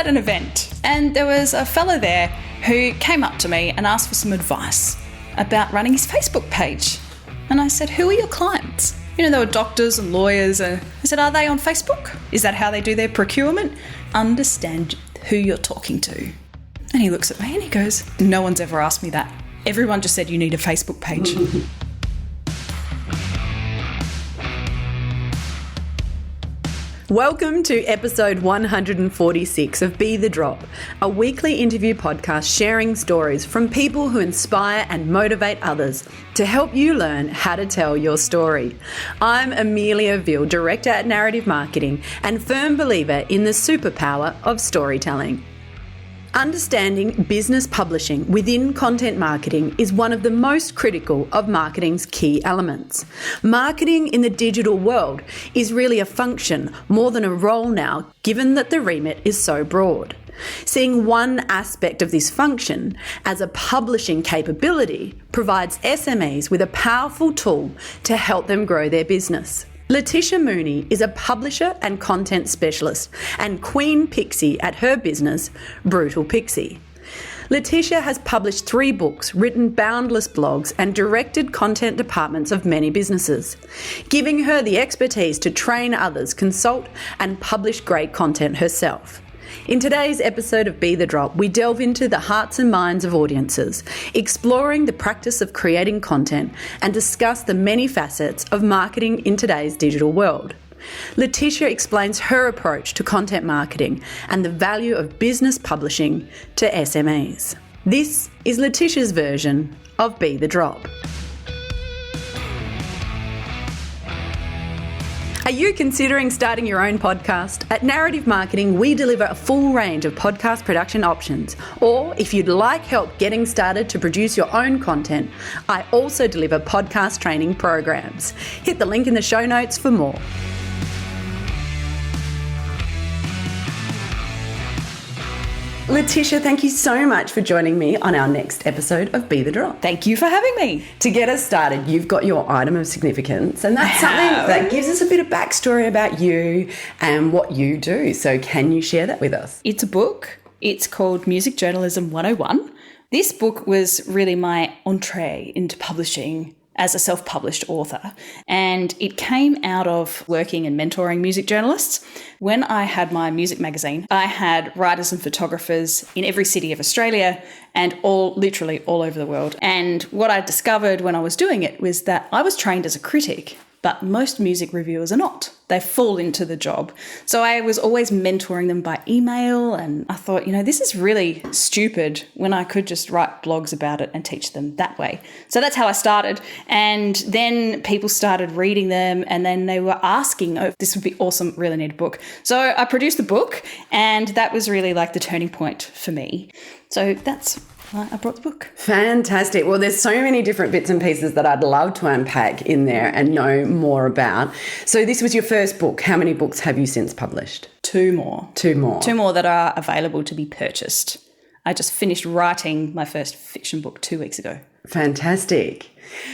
at an event and there was a fellow there who came up to me and asked for some advice about running his Facebook page. And I said, who are your clients? You know, there were doctors and lawyers. I said, are they on Facebook? Is that how they do their procurement? Understand who you're talking to. And he looks at me and he goes, no one's ever asked me that. Everyone just said you need a Facebook page. Welcome to episode 146 of Be The Drop, a weekly interview podcast sharing stories from people who inspire and motivate others to help you learn how to tell your story. I'm Amelia Ville, Director at Narrative Marketing and firm believer in the superpower of storytelling. Understanding business publishing within content marketing is one of the most critical of marketing's key elements. Marketing in the digital world is really a function more than a role now, given that the remit is so broad. Seeing one aspect of this function as a publishing capability provides SMEs with a powerful tool to help them grow their business. Leticia Mooney is a publisher and content specialist and Queen Pixie at her business, Brutal Pixie. Leticia has published 3 books, written boundless blogs, and directed content departments of many businesses, giving her the expertise to train others, consult, and publish great content herself. In today's episode of Be The Drop, we delve into the hearts and minds of audiences, exploring the practice of creating content and discuss the many facets of marketing in today's digital world. Leticia explains her approach to content marketing and the value of business publishing to SMEs. This is Leticia's version of Be The Drop. Are you considering starting your own podcast? At Narrative Marketing, we deliver a full range of podcast production options. Or if you'd like help getting started to produce your own content, I also deliver podcast training programs. Hit the link in the show notes for more. Leticia, thank you so much for joining me on our next episode of Be The Drop. Thank you for having me. To get us started, you've got your item of significance, and that's something that gives us a bit of backstory about you and what you do. So can you share that with us? It's a book. It's called Music Journalism 101. This book was really my entree into publishing as a self-published author. And it came out of working and mentoring music journalists. When I had my music magazine, I had writers and photographers in every city of Australia and literally all over the world. And what I discovered when I was doing it was that I was trained as a critic, but most music reviewers are not. They fall into the job. So I was always mentoring them by email, and I thought, this is really stupid when I could just write blogs about it and teach them that way. So that's how I started. And then people started reading them, and then they were asking, oh, this would be awesome, really need a book. So I produced the book, and that was really like the turning point for me. So that's why I brought the book. Fantastic. Well, there's so many different bits and pieces that I'd love to unpack in there and know more about. So this was your first book. How many books have you since published? 2 more. 2 more. 2 more that are available to be purchased. I just finished writing my first fiction book 2 weeks ago. Fantastic.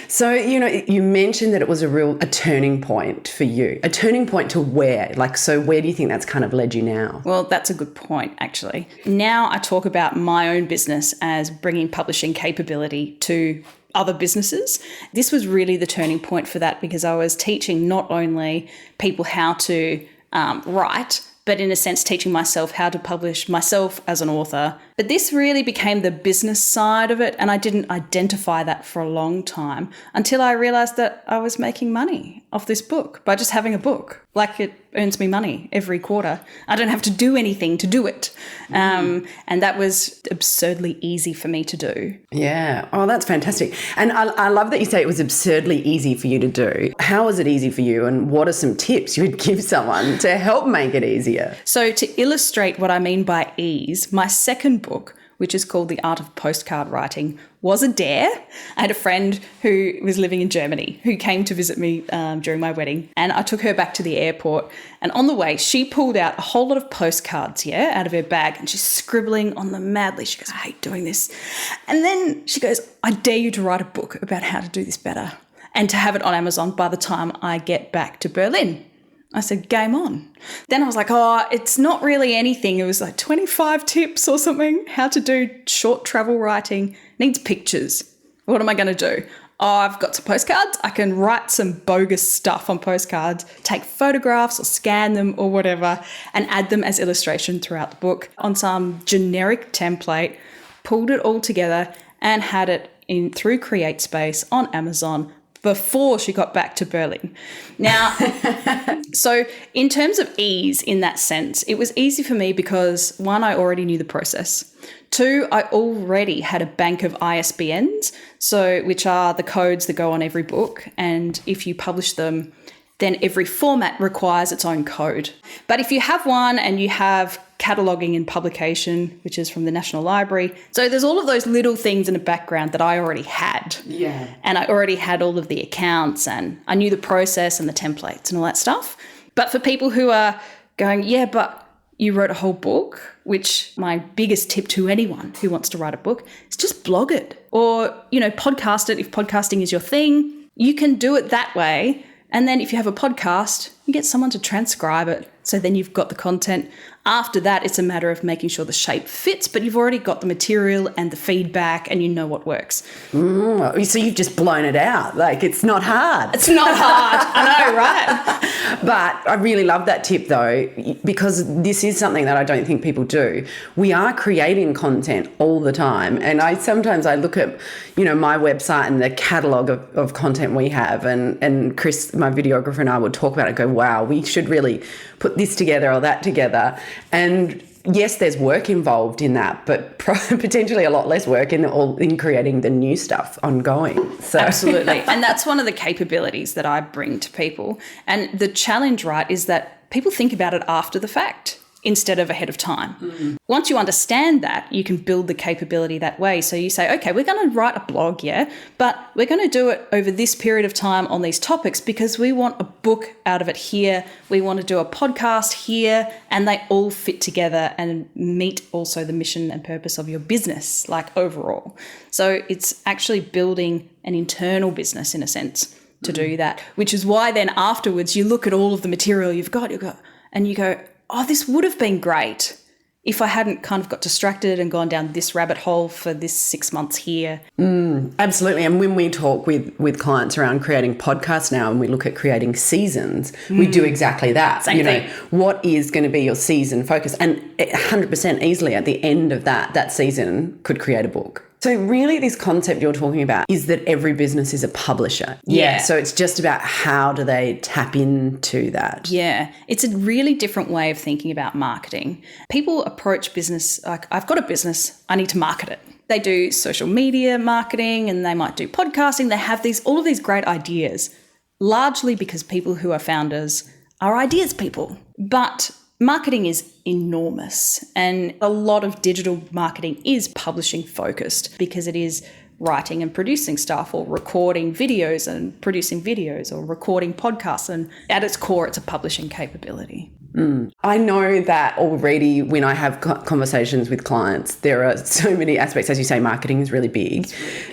So, you mentioned that it was a turning point for you. A turning point to where? So where do you think that's kind of led you now? Well, that's a good point, actually. Now I talk about my own business as bringing publishing capability to other businesses. This was really the turning point for that, because I was teaching not only people how to write, but in a sense teaching myself how to publish myself as an author. But this really became the business side of it, and I didn't identify that for a long time until I realised that I was making money off this book by just having a book. Like, it earns me money every quarter. I don't have to do anything to do it. And that was absurdly easy for me to do. Yeah. Oh, that's fantastic. And I love that you say it was absurdly easy for you to do. How was it easy for you, and what are some tips you would give someone to help make it easier? So to illustrate what I mean by ease, my second book, which is called The Art of Postcard Writing, was a dare. I had a friend who was living in Germany who came to visit me during my wedding, and I took her back to the airport, and on the way she pulled out a whole lot of postcards, out of her bag, and she's scribbling on them madly. She goes, I hate doing this. And then she goes, I dare you to write a book about how to do this better and to have it on Amazon by the time I get back to Berlin. I said, game on. Then I was like, oh, it's not really anything. It was like 25 tips or something, how to do short travel writing. Needs pictures. What am I going to do? Oh, I've got some postcards. I can write some bogus stuff on postcards, take photographs or scan them or whatever, and add them as illustration throughout the book on some generic template, pulled it all together and had it in through CreateSpace on Amazon before she got back to Berlin. Now, so in terms of ease in that sense, it was easy for me because, one, I already knew the process. Two, I already had a bank of ISBNs, so which are the codes that go on every book. And if you publish them, then every format requires its own code. But if you have one and you have cataloguing and publication, which is from the National Library, so there's all of those little things in the background that I already had. Yeah. And I already had all of the accounts and I knew the process and the templates and all that stuff. But for people who are going, yeah, but you wrote a whole book, which my biggest tip to anyone who wants to write a book is just blog it or, podcast it if podcasting is your thing. You can do it that way. And then if you have a podcast, you get someone to transcribe it. So then you've got the content. After that, it's a matter of making sure the shape fits, but you've already got the material and the feedback and you know what works. So you've just blown it out. Like, it's not hard. It's not hard. I know, right? But I really love that tip, though, because this is something that I don't think people do. We are creating content all the time. And sometimes I look at, my website and the catalogue of content we have. And Chris, my videographer, and I would talk about it and go, wow, we should really put this together or that together. And yes, there's work involved in that, but potentially a lot less work in creating the new stuff ongoing. So. Absolutely. And that's one of the capabilities that I bring to people. And the challenge, right, is that people think about it after the fact instead of ahead of time. Mm-hmm. Once you understand that, you can build the capability that way. So you say, okay, we're going to write a blog, yeah, but we're going to do it over this period of time on these topics because we want a book out of it here. We want to do a podcast here, and they all fit together and meet also the mission and purpose of your business, like overall. So it's actually building an internal business in a sense to do that, which is why then afterwards you look at all of the material you've got and you go, oh, this would have been great if I hadn't kind of got distracted and gone down this rabbit hole for this 6 months here. Absolutely. And when we talk with clients around creating podcasts now and we look at creating seasons, we do exactly that. Same thing. What is going to be your season focus? And 100% easily at the end of that season could create a book. So really this concept you're talking about is that every business is a publisher. Yeah. So it's just about how do they tap into that? Yeah. It's a really different way of thinking about marketing. People approach business like, I've got a business, I need to market it. They do social media marketing and they might do podcasting. They have all of these great ideas, largely because people who are founders are ideas people. But marketing is enormous, and a lot of digital marketing is publishing focused because it is writing and producing stuff or recording videos and producing videos or recording podcasts. And at its core, it's a publishing capability. I know that already when I have conversations with clients, there are so many aspects. As you say, marketing is really big.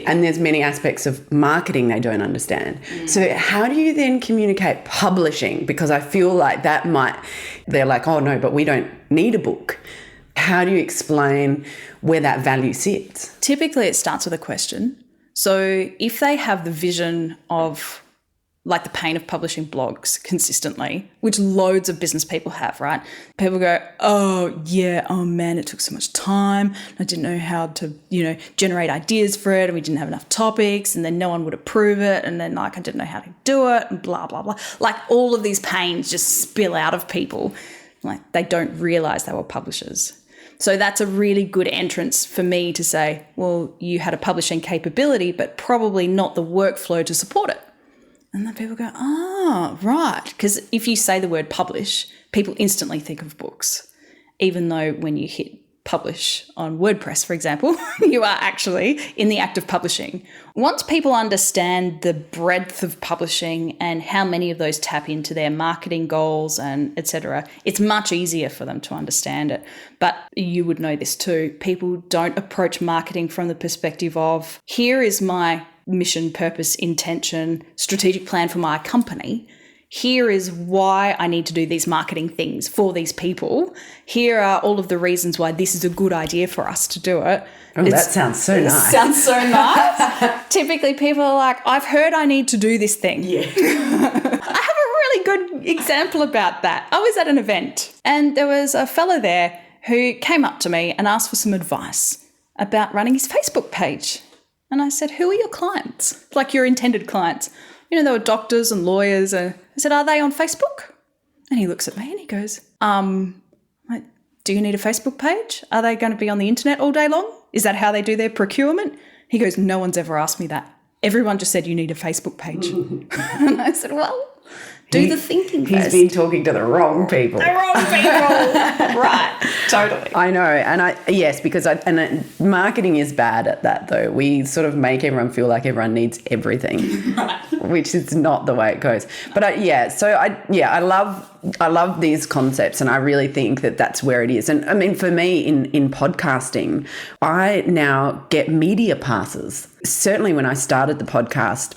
And there's many aspects of marketing they don't understand. So how do you then communicate publishing? Because I feel like they're like, oh no, but we don't need a book. How do you explain where that value sits? Typically it starts with a question. So if they have the vision of like the pain of publishing blogs consistently, which loads of business people have, right? People go, oh yeah, oh man, it took so much time. I didn't know how to, generate ideas for it, and we didn't have enough topics, and then no one would approve it, and then I didn't know how to do it, and blah, blah, blah. Like all of these pains just spill out of people. Like they don't realize they were publishers. So that's a really good entrance for me to say, well, you had a publishing capability, but probably not the workflow to support it. And then people go, oh, right. Because if you say the word publish, people instantly think of books, even though when you hit publish on WordPress, for example, you are actually in the act of publishing. Once people understand the breadth of publishing and how many of those tap into their marketing goals and et cetera, it's much easier for them to understand it. But you would know this too. People don't approach marketing from the perspective of, here is my mission, purpose, intention, strategic plan for my company. here is why I need to do these marketing things for these people. Here are all of the reasons why this is a good idea for us to do it. That sounds so nice. Sounds so nice. Typically people are like, I've heard I need to do this thing. Yeah. I have a really good example about that. I was at an event and there was a fellow there who came up to me and asked for some advice about running his Facebook page. And I said, who are your clients? Like your intended clients. You know, there were doctors and lawyers. And I said, are they on Facebook? And he looks at me and he goes, like, do you need a Facebook page? Are they going to be on the internet all day long? Is that how they do their procurement? He goes, no one's ever asked me that. Everyone just said you need a Facebook page. And I said, well, do the thinking first. He's been talking to the wrong people. The wrong people. Right. Totally. I know. And because marketing is bad at that though. We sort of make everyone feel like everyone needs everything, which is not the way it goes. But I love these concepts, and I really think that that's where it is. And I mean, for me in podcasting, I now get media passes. Certainly when I started the podcast,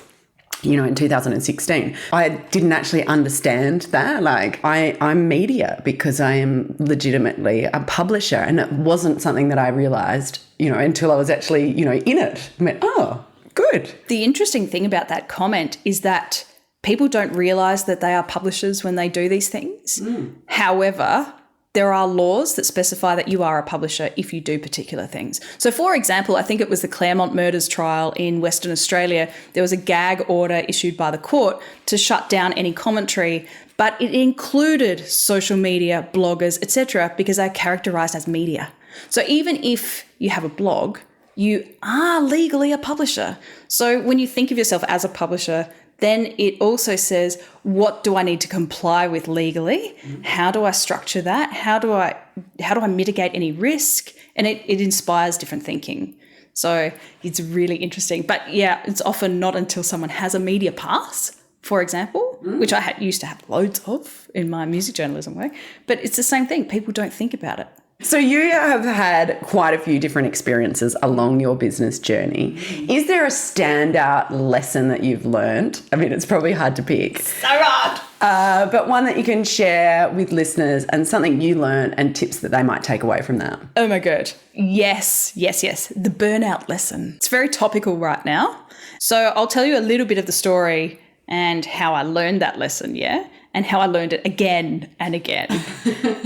in 2016, I didn't actually understand that. Like, I'm media because I am legitimately a publisher, and it wasn't something that I realised, until I was actually, in it. I went, oh, good. The interesting thing about that comment is that people don't realise that they are publishers when they do these things. However, there are laws that specify that you are a publisher if you do particular things. So, for example, I think it was the Claremont murders trial in Western Australia. There was a gag order issued by the court to shut down any commentary, but it included social media, bloggers, etc., because they're characterised as media. So even if you have a blog, you are legally a publisher. So when you think of yourself as a publisher, then it also says, what do I need to comply with legally? How do I structure that? How do I mitigate any risk? And it inspires different thinking. So it's really interesting. But yeah, it's often not until someone has a media pass, for example, which I used to have loads of in my music journalism work. But it's the same thing. People don't think about it. So you have had quite a few different experiences along your business journey. Is there a standout lesson that you've learned? I mean, it's probably hard to pick. So hard. But one that you can share with listeners and something you learned and tips that they might take away from that. Oh my God. Yes. The burnout lesson. It's very topical right now. So I'll tell you a little bit of the story and how I learned that lesson, yeah? And how I learned it again and again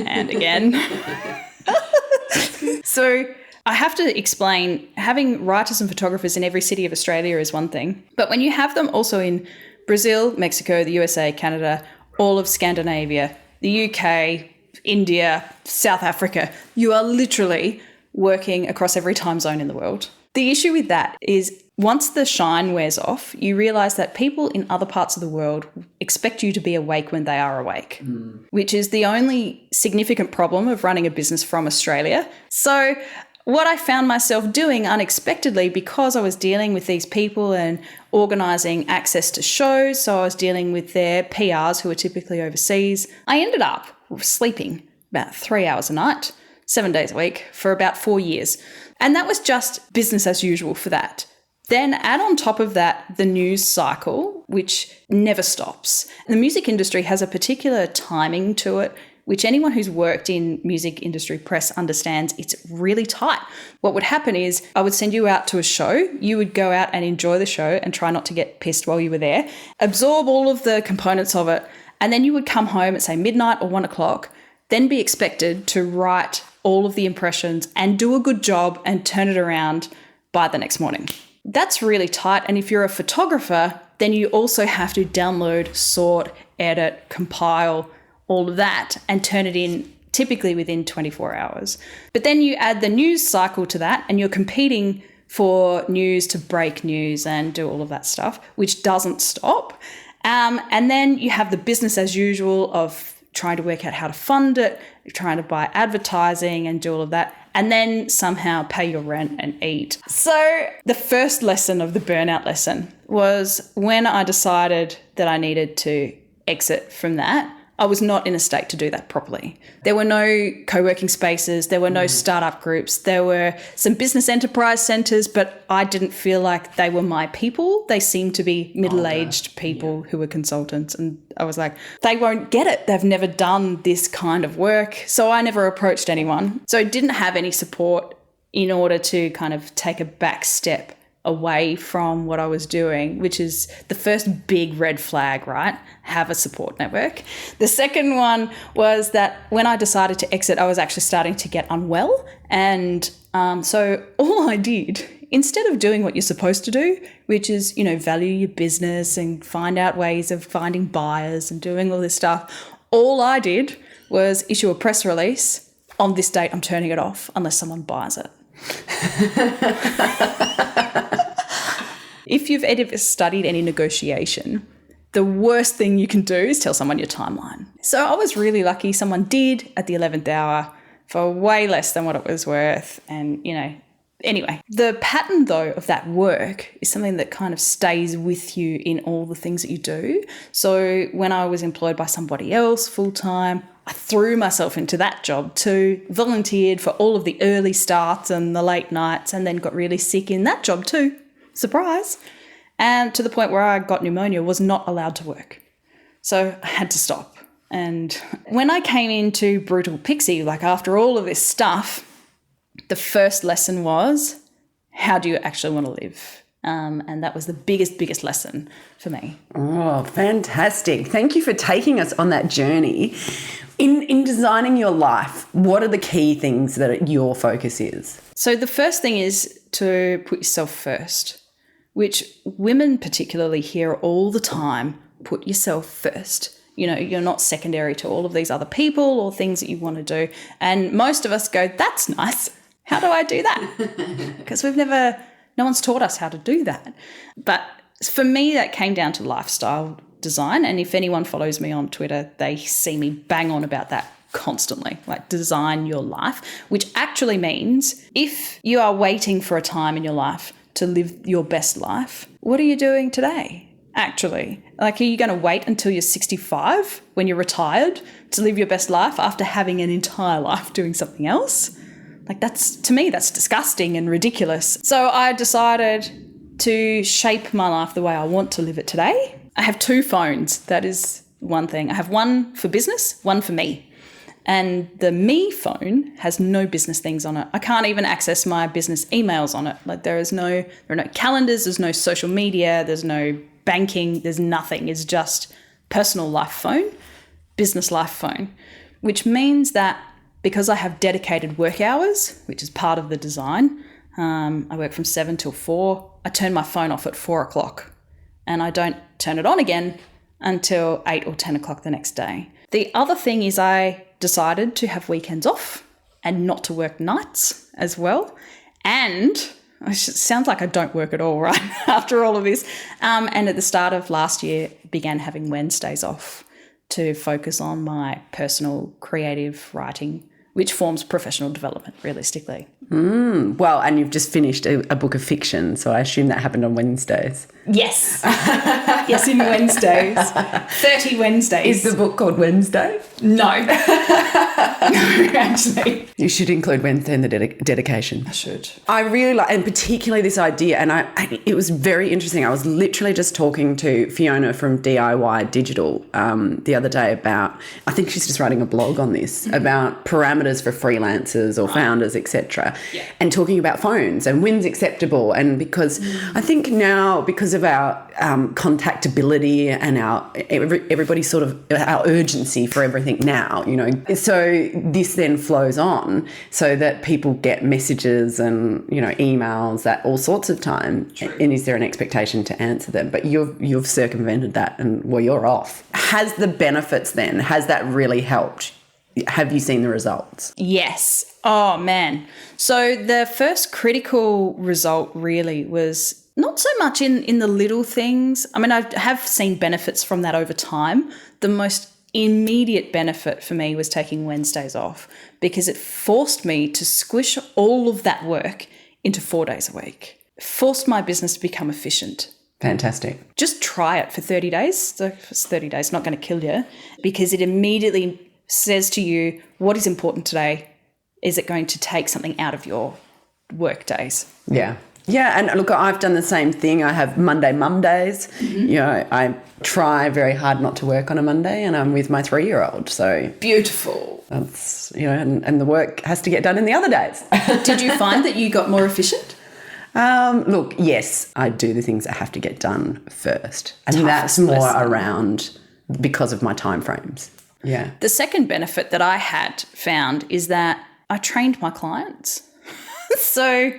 and again. So I have to explain, having writers and photographers in every city of Australia is one thing, but when you have them also in Brazil, Mexico, the USA, Canada, all of Scandinavia, the UK, India, South Africa, you are literally working across every time zone in the world. The issue with that is once the shine wears off, you realise that people in other parts of the world expect you to be awake when they are awake, which is the only significant problem of running a business from Australia. So what I found myself doing unexpectedly, because I was dealing with these people and organising access to shows, so I was dealing with their PRs who are typically overseas, I ended up sleeping about 3 hours a night, 7 days a week for about 4 years. And that was just business as usual for that. Then add on top of that the news cycle, which never stops. And the music industry has a particular timing to it, which anyone who's worked in music industry press understands it's really tight. What would happen is I would send you out to a show. You would go out and enjoy the show and try not to get pissed while you were there, absorb all of the components of it, and then you would come home at, say, midnight or 1 o'clock, then be expected to write all of the impressions and do a good job and turn it around by the next morning. That's really tight. And if you're a photographer, then you also have to download, sort, edit, compile, all of that and turn it in typically within 24 hours. But then you add the news cycle to that and you're competing for news to break news and do all of that stuff, which doesn't stop. And then you have the business as usual of trying to work out how to fund it, trying to buy advertising and do all of that, and then somehow pay your rent and eat. So the first lesson of the burnout lesson was when I decided that I needed to exit from that, I was not in a state to do that properly. There were no co-working spaces. There were no startup groups. There were some business enterprise centres, but I didn't feel like they were my people. They seemed to be middle-aged people who were consultants. And I was like, they won't get it. They've never done this kind of work. So I never approached anyone. So I didn't have any support in order to kind of take a back step away from what I was doing, which is the first big red flag, right? Have a support network. The second one was that when I decided to exit, I was actually starting to get unwell. And so all I did, instead of doing what you're supposed to do, which is, you know, value your business and find out ways of finding buyers and doing all this stuff, all I did was issue a press release. On this date, I'm turning it off unless someone buys it. If you've ever studied any negotiation, the worst thing you can do is tell someone your timeline. So I was really lucky. Someone did at the 11th hour for way less than what it was worth. And, you know, anyway, the pattern, though, of that work is something that kind of stays with you in all the things that you do. So when I was employed by somebody else full-time, I threw myself into that job too, volunteered for all of the early starts and the late nights, and then got really sick in that job too. Surprise. And to the point where I got pneumonia, was not allowed to work. So I had to stop. And when I came into Brutal Pixie, like after all of this stuff, the first lesson was, how do you actually want to live? And that was the biggest lesson for me. Oh, fantastic. Thank you for taking us on that journey. In designing your life, what are the key things that your focus is? So the first thing is to put yourself first, which women particularly hear all the time, put yourself first. You know, you're not secondary to all of these other people or things that you want to do. And most of us go, that's nice. How do I do that? Because no one's taught us how to do that. But for me, that came down to lifestyle design. And if anyone follows me on Twitter, they see me bang on about that constantly, like design your life, which actually means if you are waiting for a time in your life to live your best life, what are you doing today? Actually, like, are you going to wait until you're 65 when you're retired to live your best life after having an entire life doing something else? Like, to me, that's disgusting and ridiculous. So I decided to shape my life the way I want to live it today. I have 2 phones. That is one thing. I have one for business, one for me. And the me phone has no business things on it. I can't even access my business emails on it. Like, there are no calendars, there's no social media, there's no banking, there's nothing. It's just personal life phone, business life phone, which means that because I have dedicated work hours, which is part of the design, I work from 7 till 4, I turn my phone off at 4 o'clock and I don't turn it on again until 8 or 10 o'clock the next day. The other thing is I decided to have weekends off and not to work nights as well. And it sounds like I don't work at all, right, after all of this. And at the start of last year, began having Wednesdays off to focus on my personal creative writing, which forms professional development, realistically. Well, and you've just finished a book of fiction, so I assume that happened on Wednesdays. Yes. Yes, in Wednesdays. 30 Wednesdays. Is the book called Wednesday? No. No, actually. You should include Wednesday in the dedication. I should. I really like, and particularly this idea, and it was very interesting. I was literally just talking to Fiona from DIY Digital the other day about, I think she's just writing a blog on this, about parameters for freelancers or founders, etc. Yeah. And talking about phones and when's acceptable. And because I think now, because of our contactability and everybody's sort of our urgency for everything now, you know, so this then flows on so that people get messages and, you know, emails at all sorts of time. True. And is there an expectation to answer them? But you've circumvented that and, well, you're off. Has the benefits then, has that really helped? Have you seen the results? Yes. Oh, man. So the first critical result really was not so much in the little things. I mean, I have seen benefits from that over time. The most immediate benefit for me was taking Wednesdays off because it forced me to squish all of that work into 4 days a week. It forced my business to become efficient. Fantastic. Just try it for 30 days. So if it's 30 days, not going to kill you, because it immediately says to you, what is important today? Is it going to take something out of your work days? Yeah. Yeah, and look, I've done the same thing. I have Monday mum days. You know, I try very hard not to work on a Monday, and I'm with my 3-year-old. So beautiful. That's, you know, and the work has to get done in the other days. Did you find that you got more efficient? Look, yes, I do the things that have to get done first, and Toughest that's more lesson. around because of my time frames. Yeah. The second benefit that I had found is that I trained my clients. So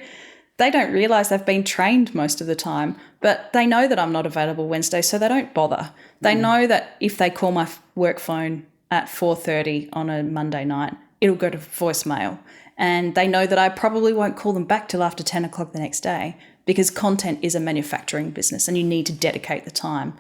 they don't realise they've been trained most of the time, but they know that I'm not available Wednesday, so they don't bother. They know that if they call my work phone at 4:30 on a Monday night, it'll go to voicemail. And they know that I probably won't call them back till after 10 o'clock the next day, because content is a manufacturing business and you need to dedicate the time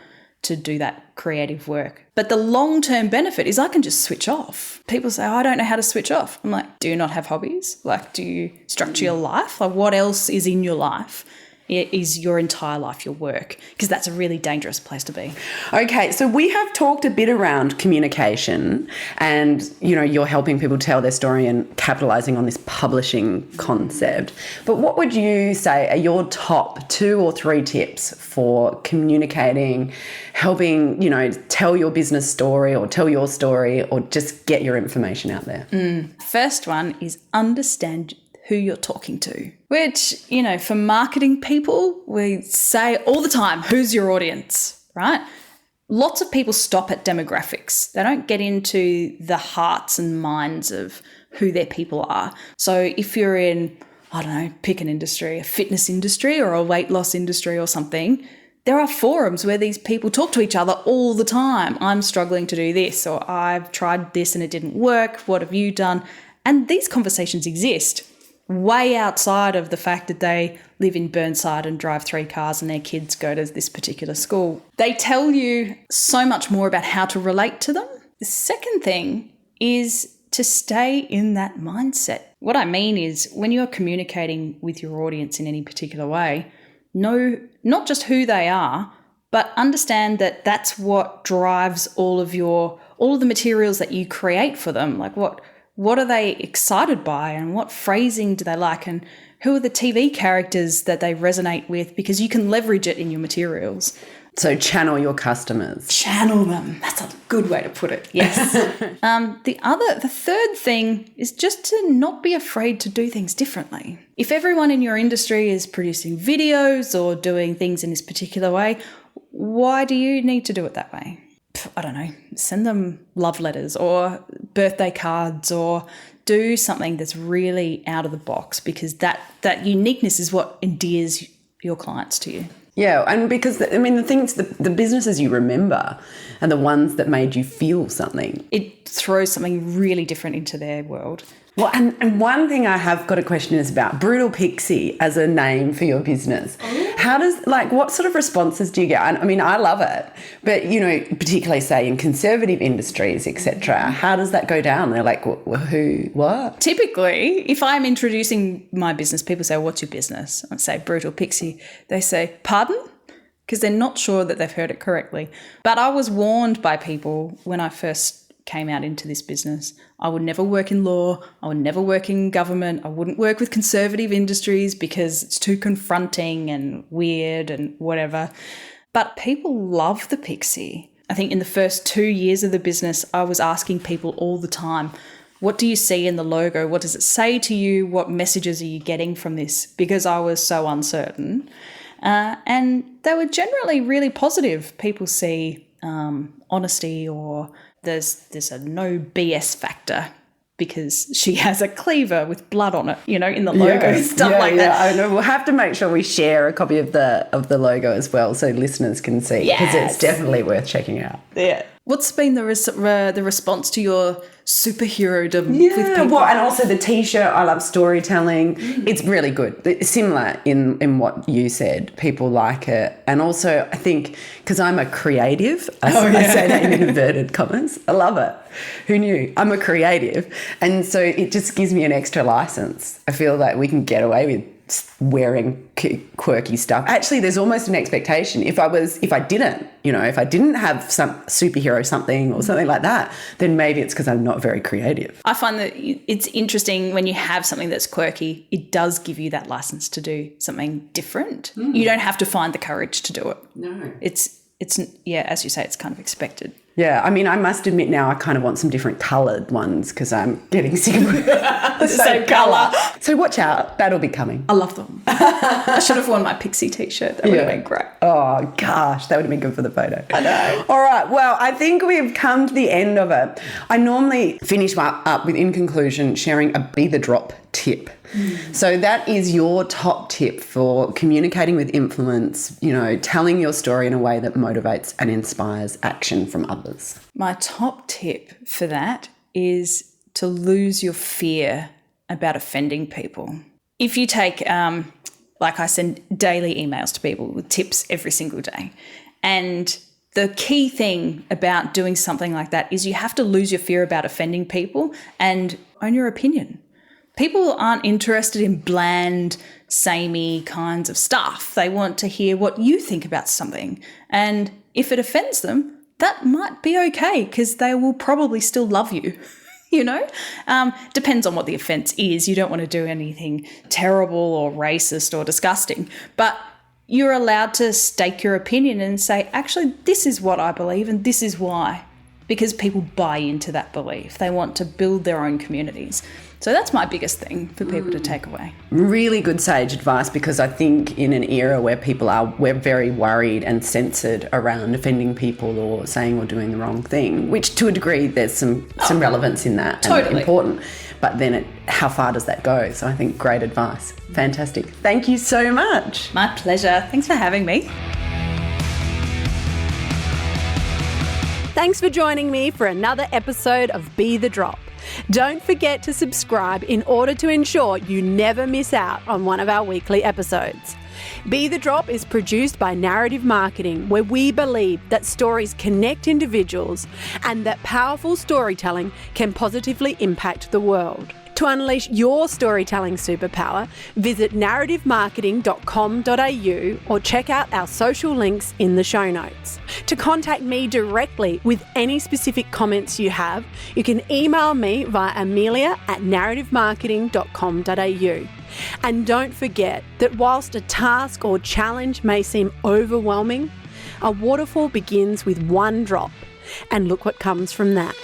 to do that creative work. But the long-term benefit is I can just switch off. People say, I don't know how to switch off. I'm like, do you not have hobbies? Like, do you structure your life? Like, what else is in your life? Is your entire life your work? Because that's a really dangerous place to be. Okay, so we have talked a bit around communication and, you know, you're helping people tell their story and capitalising on this publishing concept. But what would you say are your top 2 or 3 tips for communicating, helping, you know, tell your business story or tell your story or just get your information out there? First one is understand who you're talking to, which, you know, for marketing people, we say all the time, who's your audience, right? Lots of people stop at demographics. They don't get into the hearts and minds of who their people are. So if you're in, I don't know, pick an industry, a fitness industry or a weight loss industry or something, there are forums where these people talk to each other all the time. I'm struggling to do this, or I've tried this and it didn't work. What have you done? And these conversations exist way outside of the fact that they live in Burnside and drive 3 cars and their kids go to this particular school. They tell you so much more about how to relate to them. The second thing is to stay in that mindset. What I mean is when you're communicating with your audience in any particular way, know not just who they are, but understand that that's what drives all of the materials that you create for them. Like what are they excited by and what phrasing do they like and who are the TV characters that they resonate with, because you can leverage it in your materials. So channel your customers. Channel them. That's a good way to put it. Yes. The third thing is just to not be afraid to do things differently. If everyone in your industry is producing videos or doing things in this particular way, why do you need to do it that way? I don't know, send them love letters or birthday cards or do something that's really out of the box, because that uniqueness is what endears your clients to you. Yeah, and because, the things, the businesses you remember are the ones that made you feel something. It throws something really different into their world. Well, and one thing I have got a question is about Brutal Pixie as a name for your business. How does, what sort of responses do you get? I mean, I love it, but, you know, particularly say in conservative industries, etc., how does that go down? They're like, who, what? Typically, if I'm introducing my business, people say, what's your business? I say, Brutal Pixie. They say, pardon? Because they're not sure that they've heard it correctly. But I was warned by people when I first came out into this business. I would never work in law. I would never work in government. I wouldn't work with conservative industries because it's too confronting and weird and whatever. But people love the Pixie. I think in the first 2 years of the business, I was asking people all the time, what do you see in the logo? What does it say to you? What messages are you getting from this? Because I was so uncertain. And they were generally really positive. People see honesty, or there's a no BS factor because she has a cleaver with blood on it, you know, in the logo, stuff like that. I know. We'll have to make sure we share a copy of the logo as well so listeners can see, because it's definitely worth checking out. Yeah. What's been the response to your superhero-dom with people? Well, and also the T-shirt, I love storytelling. It's really good. It's similar in what you said. People like it. And also, I think, because I'm a creative, I say that in inverted commas. I love it. Who knew? I'm a creative. And so it just gives me an extra license. I feel like we can get away with wearing quirky stuff. Actually, there's almost an expectation. If I didn't have some superhero something or something like that, then maybe it's because I'm not very creative. I find that it's interesting when you have something that's quirky, it does give you that license to do something different. You don't have to find the courage to do it. No. It's as you say, it's kind of expected. Yeah, I mean, I must admit now I kind of want some different coloured ones because I'm getting sick of the same colour. So watch out, that'll be coming. I love them. I should have worn my Pixie t-shirt. That would have been great. Oh, gosh, that would have been good for the photo. I know. All right, well, I think we've come to the end of it. I normally finish up with, in conclusion, sharing a Be the Drop tip. So that is your top tip for communicating with influence, telling your story in a way that motivates and inspires action from others. My top tip for that is to lose your fear about offending people. If you take, like I send daily emails to people with tips every single day, and the key thing about doing something like that is you have to lose your fear about offending people and own your opinion. People aren't interested in bland, samey kinds of stuff. They want to hear what you think about something. And if it offends them, that might be okay because they will probably still love you, Depends on what the offence is. You don't want to do anything terrible or racist or disgusting. But you're allowed to stake your opinion and say, actually, this is what I believe and this is why. Because people buy into that belief. They want to build their own communities. So that's my biggest thing for people to take away. Really good sage advice, because I think in an era where we're very worried and censored around offending people or saying or doing the wrong thing, which to a degree there's some relevance in that. Totally. And important. But then how far does that go? So I think great advice. Fantastic. Thank you so much. My pleasure. Thanks for having me. Thanks for joining me for another episode of Be the Drop. Don't forget to subscribe in order to ensure you never miss out on one of our weekly episodes. Be the Drop is produced by Narrative Marketing, where we believe that stories connect individuals and that powerful storytelling can positively impact the world. To unleash your storytelling superpower, visit narrativemarketing.com.au or check out our social links in the show notes. To contact me directly with any specific comments you have, you can email me via amelia@narrativemarketing.com.au. And don't forget that whilst a task or challenge may seem overwhelming, a waterfall begins with one drop. And look what comes from that.